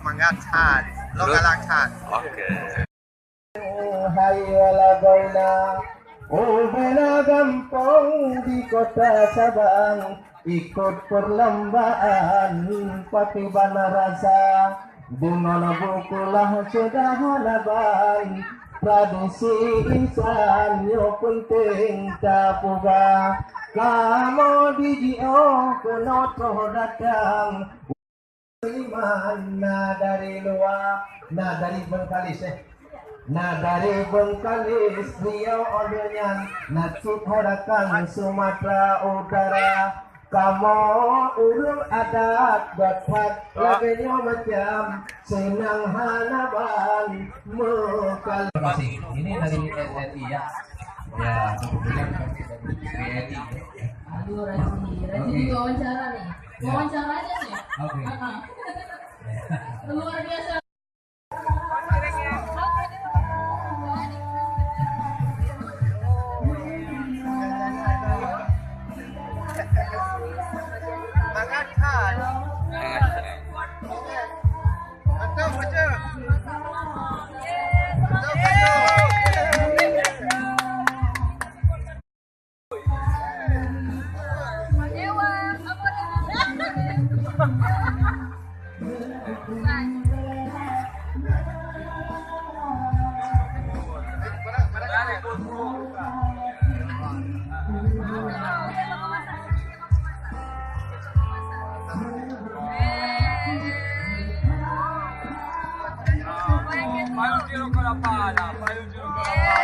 Mengatakan lokalakan. Oke. Hai walagoina, bela gampang di kota Sabang, ikut perlombaan Patibana Rasa. Dengan bukulah sudah laban, tradisi insan yo penting tapuga. Kamu di Dio kenoto datang. Nah dari luar, nah dari Bengkalis nah dari Bengkalis beliau odenya nasib harakan Sumatera Utara. Kamu urung adat dapat lagunya macam senang hanaban mekal. Terima kasih. Ini dari RRI ya. Ya, kemudian dari RRI. Aduh, Raji juga wawancara nih. Wawancara aja sih. Oke. Luar biasa. Payo con la pala, payo con la pala.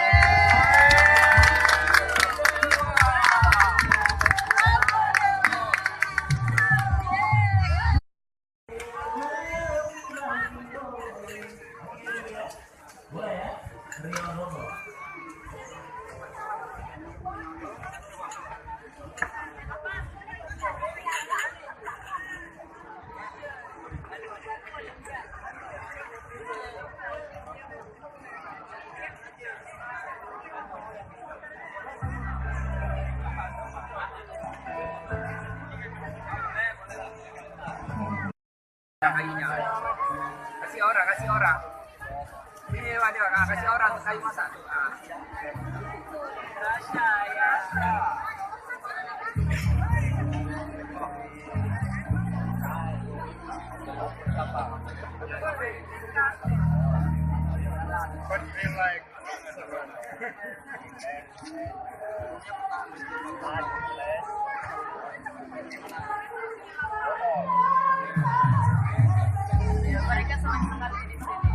Kasih orang. Ini waduh, kasih orang untuk kayu masak. Rasha ya. What do you feel like? Mereka sangat-sangat di sini.